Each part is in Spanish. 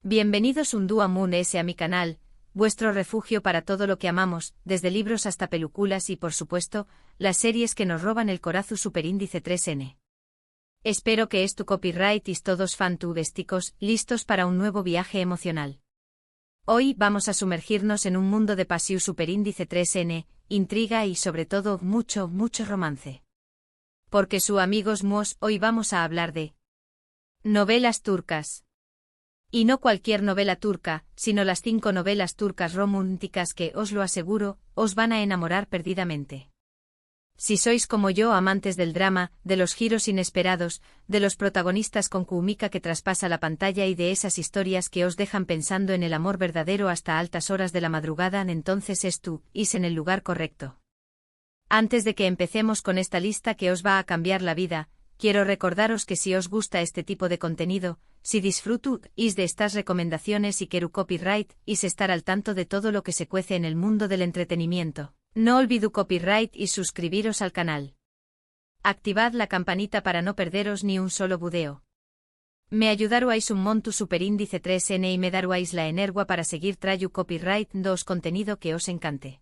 Bienvenidos un día Moon S a mi canal, vuestro refugio para todo lo que amamos, desde libros hasta películas y por supuesto, las series que nos roban el corazón superíndice 3N. Espero que tu copyright y todos fantásticos, listos para un nuevo viaje emocional. Hoy vamos a sumergirnos en un mundo de pasión superíndice 3N, intriga y sobre todo mucho romance. Porque amigos mos, hoy vamos a hablar de novelas turcas. Y no cualquier novela turca, sino las 5 novelas turcas románticas que, os lo aseguro, os van a enamorar perdidamente. Si sois como yo amantes del drama, de los giros inesperados, de los protagonistas con química que traspasa la pantalla y de esas historias que os dejan pensando en el amor verdadero hasta altas horas de la madrugada, entonces is en el lugar correcto. Antes de que empecemos con esta lista que os va a cambiar la vida, quiero recordaros que si os gusta este tipo de contenido, si disfrutáis de estas recomendaciones y quiero copyright, estar al tanto de todo lo que se cuece en el mundo del entretenimiento, no olvidéis copyright y suscribiros al canal. Activad la campanita para no perderos ni un solo video. Me ayudaréis un monto superíndice 3N y me daréis la energía para seguir trayendo copyright dos contenido que os encante.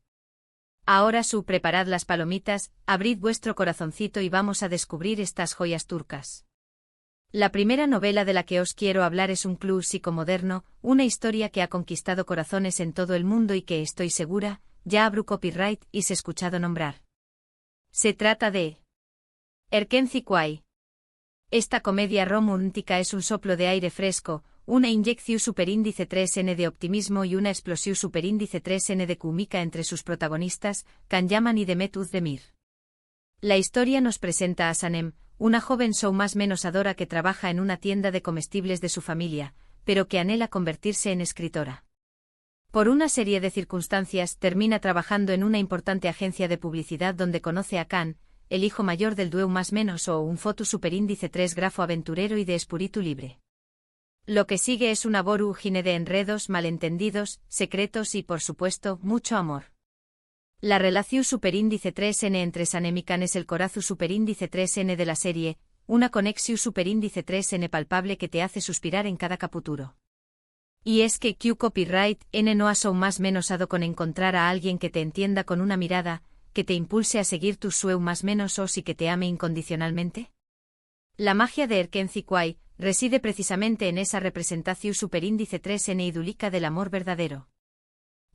Ahora preparad las palomitas, abrid vuestro corazoncito y vamos a descubrir estas joyas turcas. La primera novela de la que os quiero hablar es un club psicomoderno, una historia que ha conquistado corazones en todo el mundo y que estoy segura, ya abro copyright y se escuchado nombrar. Se trata de Erkenci Kuay. Esta comedia romántica es un soplo de aire fresco, una inyección superíndice 3N de optimismo y una explosión superíndice 3N de química entre sus protagonistas, Can Yaman y Demet Özdemir. La historia nos presenta a Sanem, una joven más adora que trabaja en una tienda de comestibles de su familia, pero que anhela convertirse en escritora. Por una serie de circunstancias termina trabajando en una importante agencia de publicidad donde conoce a Can, el hijo mayor del dueu más menos o un foto superíndice 3 grafo aventurero y de espíritu libre. Lo que sigue es una vorágine de enredos, malentendidos, secretos y por supuesto, mucho amor. La relación superíndice 3N entre Sanem y Can es el corazón superíndice 3N de la serie, una conexión superíndice 3N palpable que te hace suspirar en cada capítulo. Y es que copyright N no has más menos ado con encontrar a alguien que te entienda con una mirada, que te impulse a seguir tus sueños más menos y que te ame incondicionalmente. La magia de Erkenci Kuay reside precisamente en esa representación superíndice 3N idílica del amor verdadero.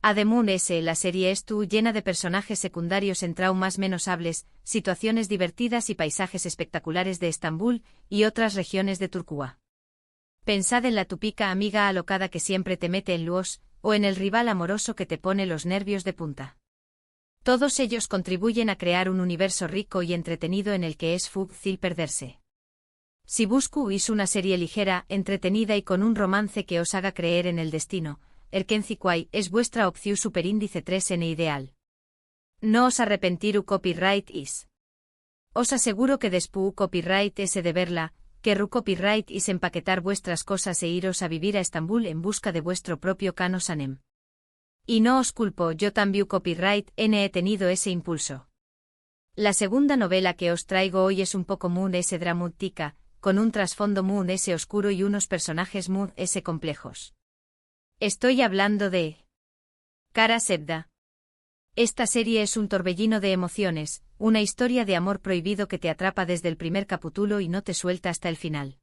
Además la serie es llena de personajes secundarios en traumas menos hables, situaciones divertidas y paisajes espectaculares de Estambul y otras regiones de Turquía. Pensad en la tupica amiga alocada que siempre te mete en líos, o en el rival amoroso que te pone los nervios de punta. Todos ellos contribuyen a crear un universo rico y entretenido en el que es fácil perderse. Si buscáis una serie ligera, entretenida y con un romance que os haga creer en el destino, Erkenci Kuay es vuestra opción superíndice 3N ideal. No os arrepentirú copyright is. Os aseguro que después copyright ese de verla, querrú copyright is empaquetar vuestras cosas e iros a vivir a Estambul en busca de vuestro propio Can o Sanem. Y no os culpo, yo también copyright N he tenido ese impulso. La segunda novela que os traigo hoy es un poco Moon S dramática, con un trasfondo Moon S oscuro y unos personajes Moon S complejos. Estoy hablando de Kara Sevda. Esta serie es un torbellino de emociones, una historia de amor prohibido que te atrapa desde el primer capítulo y no te suelta hasta el final.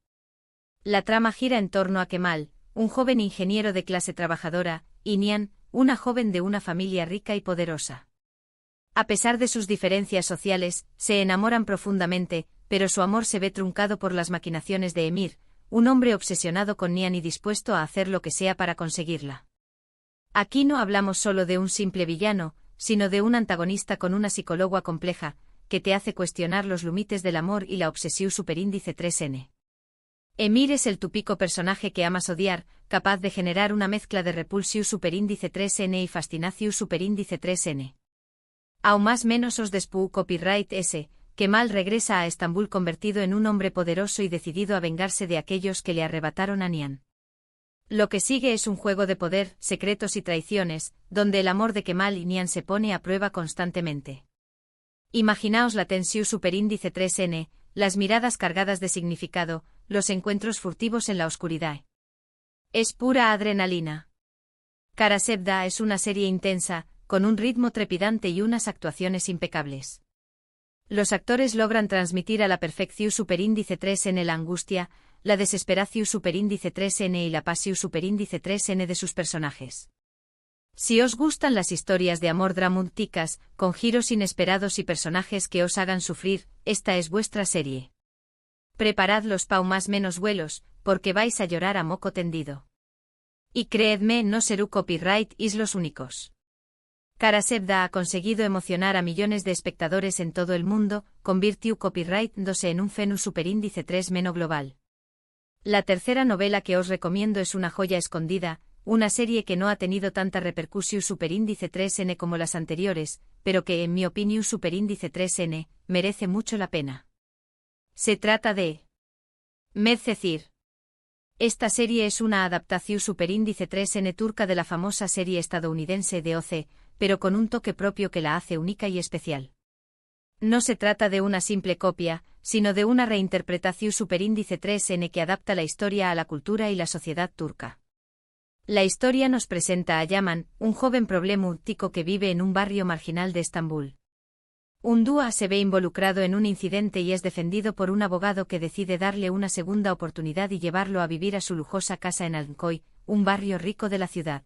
La trama gira en torno a Kemal, un joven ingeniero de clase trabajadora, y Nihan, una joven de una familia rica y poderosa. A pesar de sus diferencias sociales, se enamoran profundamente, pero su amor se ve truncado por las maquinaciones de Emir, un hombre obsesionado con Nihan y dispuesto a hacer lo que sea para conseguirla. Aquí no hablamos solo de un simple villano, sino de un antagonista con una psicóloga compleja, que te hace cuestionar los límites del amor y la obsesión superíndice 3N. Emir es el típico personaje que amas odiar, capaz de generar una mezcla de repulsión superíndice 3N y fascinación superíndice 3N. Aún más menos os después copyright S. Kemal regresa a Estambul convertido en un hombre poderoso y decidido a vengarse de aquellos que le arrebataron a Nihan. Lo que sigue es un juego de poder, secretos y traiciones, donde el amor de Kemal y Nihan se pone a prueba constantemente. Imaginaos la tensión superíndice 3N, las miradas cargadas de significado, los encuentros furtivos en la oscuridad. Es pura adrenalina. Kara Sevda es una serie intensa, con un ritmo trepidante y unas actuaciones impecables. Los actores logran transmitir a la perfección superíndice 3N la angustia, la desesperación superíndice 3N y la pasión superíndice 3N de sus personajes. Si os gustan las historias de amor dramáticas, con giros inesperados y personajes que os hagan sufrir, esta es vuestra serie. Preparad los más menos vuelos, porque vais a llorar a moco tendido. Y creedme, no serú copyright is los únicos. Kara Sevda ha conseguido emocionar a millones de espectadores en todo el mundo, convirtió copyright 2 en un fenómeno superíndice 3 meno global. La tercera novela que os recomiendo es Una joya escondida, una serie que no ha tenido tanta repercusión superíndice 3N como las anteriores, pero que en mi opinión superíndice 3N, merece mucho la pena. Se trata de Medcezir. Esta serie es una adaptación superíndice 3N turca de la famosa serie estadounidense de OC, pero con un toque propio que la hace única y especial. No se trata de una simple copia, sino de una reinterpretación superíndice 3N que adapta la historia a la cultura y la sociedad turca. La historia nos presenta a Yaman, un joven problemático que vive en un barrio marginal de Estambul. Un día se ve involucrado en un incidente y es defendido por un abogado que decide darle una segunda oportunidad y llevarlo a vivir a su lujosa casa en Alcoy, un barrio rico de la ciudad.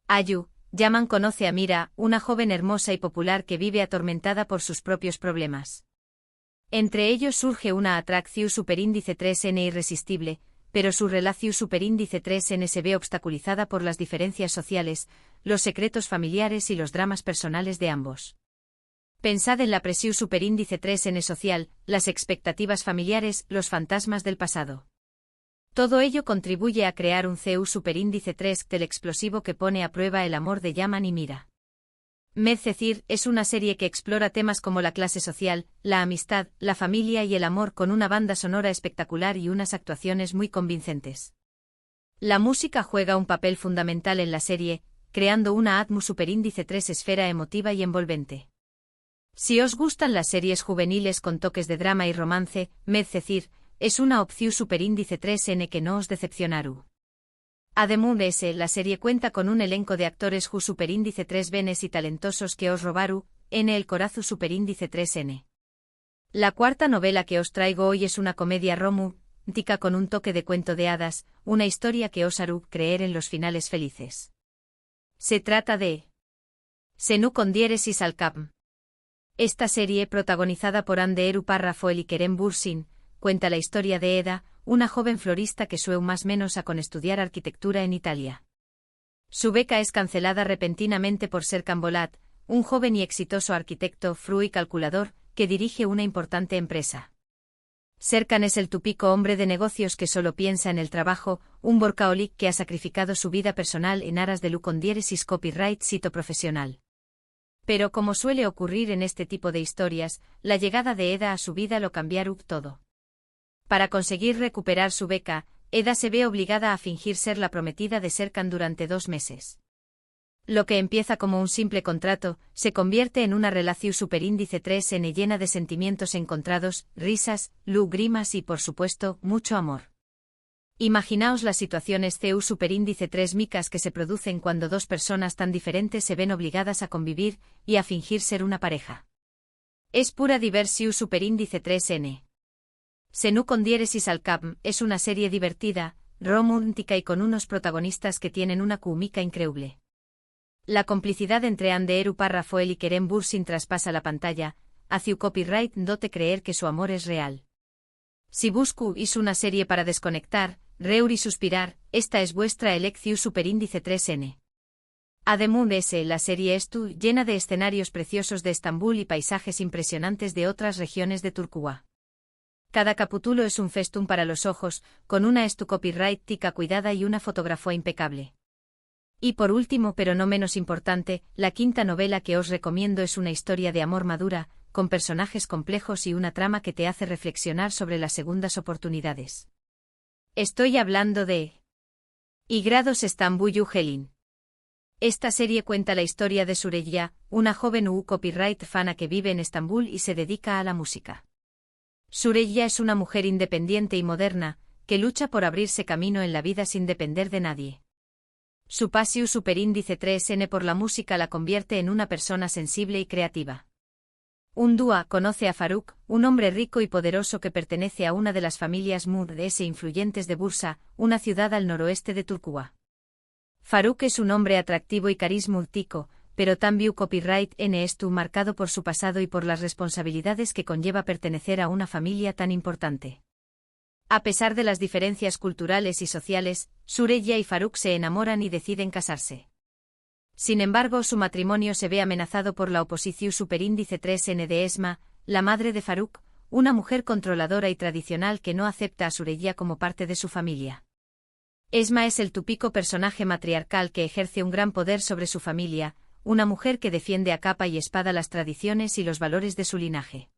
Ayu, Yaman conoce a Mira, una joven hermosa y popular que vive atormentada por sus propios problemas. Entre ellos surge una atracción superíndice 3N irresistible, pero su relación superíndice 3N se ve obstaculizada por las diferencias sociales, los secretos familiares y los dramas personales de ambos. Pensad en la presión superíndice 3N social, las expectativas familiares, los fantasmas del pasado. Todo ello contribuye a crear un CU superíndice 3 del explosivo que pone a prueba el amor de Yaman y Mira. Medcezir es una serie que explora temas como la clase social, la amistad, la familia y el amor con una banda sonora espectacular y unas actuaciones muy convincentes. La música juega un papel fundamental en la serie, creando una atmósfera superíndice 3 esfera emotiva y envolvente. Si os gustan las series juveniles con toques de drama y romance, Medcezir es una opción superíndice 3N que no os decepcionará. Además de ese, la serie cuenta con un elenco de actores superíndice 3 venes y talentosos que os robaru, en el corazón superíndice 3N. La cuarta novela que os traigo hoy es una comedia romántica con un toque de cuento de hadas, una historia que os hará creer en los finales felices. Se trata de Senú con diéresis al cap. Esta serie, protagonizada por Anderu Parrafoel y Kerem Bürsin, cuenta la historia de Eda, una joven florista que sueña más menos a con estudiar arquitectura en Italia. Su beca es cancelada repentinamente por Serkan Bolat, un joven y exitoso arquitecto fru y calculador, que dirige una importante empresa. Serkan es el típico hombre de negocios que solo piensa en el trabajo, un workaholic que ha sacrificado su vida personal en aras de con diéresis copyright sito profesional. Pero como suele ocurrir en este tipo de historias, la llegada de Eda a su vida lo cambiará todo. Para conseguir recuperar su beca, Eda se ve obligada a fingir ser la prometida de Serkan durante 2 meses. Lo que empieza como un simple contrato, se convierte en una relación superíndice 3N llena de sentimientos encontrados, risas, lágrimas y por supuesto, mucho amor. Imaginaos las situaciones CU superíndice 3 micas que se producen cuando dos personas tan diferentes se ven obligadas a convivir y a fingir ser una pareja. Es pura diversión superíndice 3N. Senú con diéresis al cap es una serie divertida, romántica y con unos protagonistas que tienen una química increíble. La complicidad entre Anderu Parrafoel y Kerem Bürsin traspasa la pantalla, hace copyright dote creer que su amor es real. Si buscáis una serie para desconectar, reír y suspirar, esta es vuestra elección superíndice 3N. Además de ese, la serie es llena de escenarios preciosos de Estambul y paisajes impresionantes de otras regiones de Turquía. Cada capítulo es un festún para los ojos, con una copyright tica cuidada y una fotografía impecable. Y por último, pero no menos importante, la quinta novela que os recomiendo es una historia de amor madura, con personajes complejos y una trama que te hace reflexionar sobre las segundas oportunidades. Estoy hablando de Igrados Estambul Yücelin. Esta serie cuenta la historia de Süreyya, una joven copyright fana que vive en Estambul y se dedica a la música. Süreyya es una mujer independiente y moderna, que lucha por abrirse camino en la vida sin depender de nadie. Su pasión superíndice 3N por la música la convierte en una persona sensible y creativa. Un dúa conoce a Faruk, un hombre rico y poderoso que pertenece a una de las familias Muddes e influyentes de Bursa, una ciudad al noroeste de Turquía. Faruk es un hombre atractivo y carismático, pero también copyright N es marcado por su pasado y por las responsabilidades que conlleva pertenecer a una familia tan importante. A pesar de las diferencias culturales y sociales, Süreyya y Faruk se enamoran y deciden casarse. Sin embargo, su matrimonio se ve amenazado por la oposición superíndice 3N de Esma, la madre de Faruk, una mujer controladora y tradicional que no acepta a Süreyya como parte de su familia. Esma es el típico personaje matriarcal que ejerce un gran poder sobre su familia, una mujer que defiende a capa y espada las tradiciones y los valores de su linaje.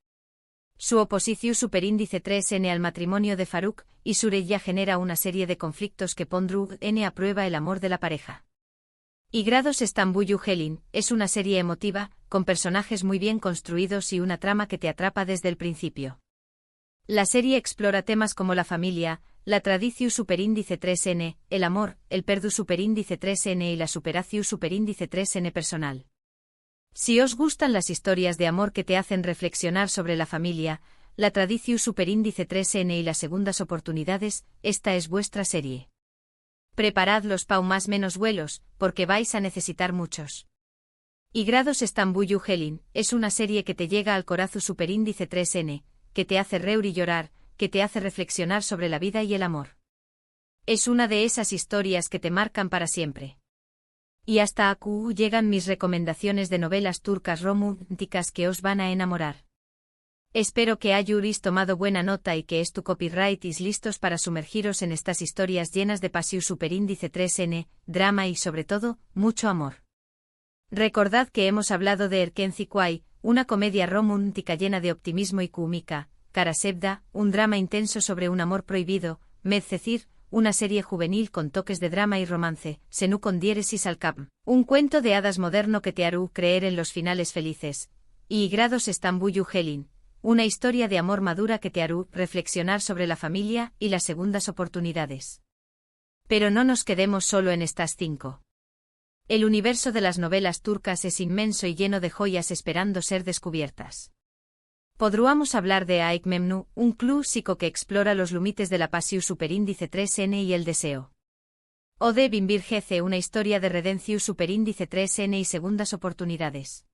Su oposición superíndice 3N al matrimonio de Faruk y Süreyya genera una serie de conflictos que pondrán a prueba el amor de la pareja. Y Grados Stambuyu Helin es una serie emotiva, con personajes muy bien construidos y una trama que te atrapa desde el principio. La serie explora temas como la familia, la tradición superíndice 3N, el amor, el perdu superíndice 3N y la superación superíndice 3N personal. Si os gustan las historias de amor que te hacen reflexionar sobre la familia, la tradición superíndice 3N y las segundas oportunidades, esta es vuestra serie. Preparad los más menos vuelos, porque vais a necesitar muchos. Y Grados Stambuyu Helin es una serie que te llega al corazón superíndice 3N, que te hace reír y llorar, que te hace reflexionar sobre la vida y el amor. Es una de esas historias que te marcan para siempre. Y hasta aquí llegan mis recomendaciones de novelas turcas románticas que os van a enamorar. Espero que hayáis tomado buena nota y que tu copyright is listos para sumergiros en estas historias llenas de pasión superíndice 3N, drama y sobre todo, mucho amor. Recordad que hemos hablado de Erken Zikuay, una comedia romántica llena de optimismo y cómica, Karasevda, un drama intenso sobre un amor prohibido, Medcezir, una serie juvenil con toques de drama y romance, Senu con diéresis al cap, un cuento de hadas moderno que te hará creer en los finales felices, y Grados Stambuyu Helin, una historia de amor madura que te hará reflexionar sobre la familia y las segundas oportunidades. Pero no nos quedemos solo en estas 5. El universo de las novelas turcas es inmenso y lleno de joyas esperando ser descubiertas. Podríamos hablar de Aik Memnu, un clásico que explora los límites de la pasión superíndice 3N y el deseo. O de Binbir Gece, una historia de redención superíndice 3N y segundas oportunidades.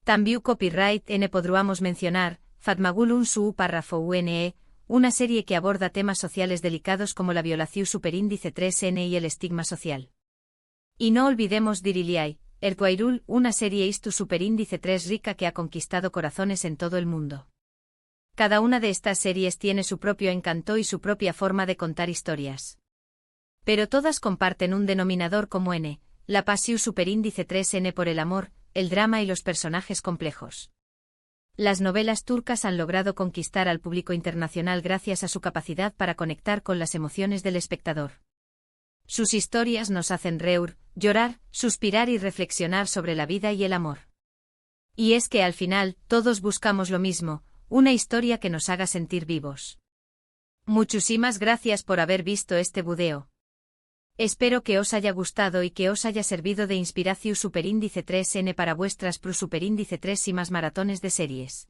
También copyright N podríamos mencionar, Fatmagul Su párrafo UNE, una serie que aborda temas sociales delicados como la violación superíndice 3N y el estigma social. Y no olvidemos Diriliay, Erquairul, una serie Istu superíndice 3 rica que ha conquistado corazones en todo el mundo. Cada una de estas series tiene su propio encanto y su propia forma de contar historias. Pero todas comparten un denominador común, la pasión superíndice 3N por el amor, el drama y los personajes complejos. Las novelas turcas han logrado conquistar al público internacional gracias a su capacidad para conectar con las emociones del espectador. Sus historias nos hacen reír, llorar, suspirar y reflexionar sobre la vida y el amor. Y es que al final, todos buscamos lo mismo, una historia que nos haga sentir vivos. Muchísimas gracias por haber visto este video. Espero que os haya gustado y que os haya servido de inspiración superíndice 3N para vuestras superíndice 3 y más maratones de series.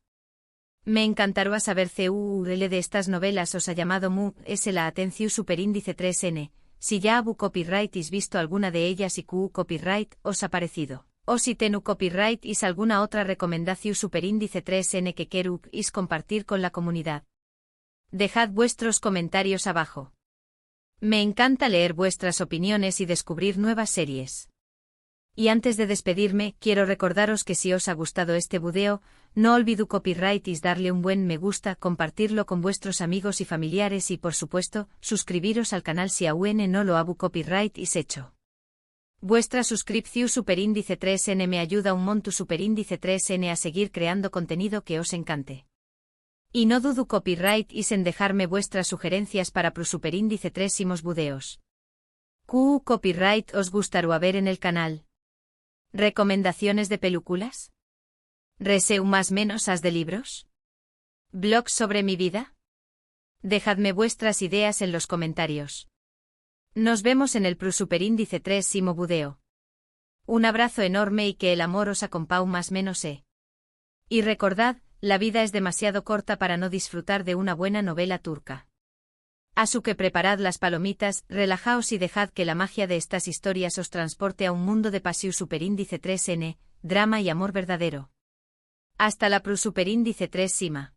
Me encantaría saber CUL de estas novelas os ha llamado la atención superíndice 3N, si ya habu copyright is visto alguna de ellas y copyright os ha parecido, o si tenu copyright is alguna otra recomendación superíndice 3N que queru is compartir con la comunidad. Dejad vuestros comentarios abajo. Me encanta leer vuestras opiniones y descubrir nuevas series. Y antes de despedirme, quiero recordaros que si os ha gustado este video, no olvidéis copyright y darle un buen me gusta, compartirlo con vuestros amigos y familiares y por supuesto, suscribiros al canal si aún no lo habu copyright y hecho. Vuestra suscripción superíndice 3N me ayuda un montón superíndice 3N a seguir creando contenido que os encante. Y no dudo copyright y en dejarme vuestras sugerencias para superíndice 3 videos. Copyright os gustaría ver en el canal. ¿Recomendaciones de películas? ¿Reseu más menos as de libros? ¿Blogs sobre mi vida? Dejadme vuestras ideas en los comentarios. Nos vemos en el Prosuperindice 3 Simo Budeo. Un abrazo enorme y que el amor os acompañe más menos. Y recordad, la vida es demasiado corta para no disfrutar de una buena novela turca. Así que preparad las palomitas, relajaos y dejad que la magia de estas historias os transporte a un mundo de Pasiu Superíndice 3N, drama y amor verdadero. Hasta la Prosuperindice 3 Sima.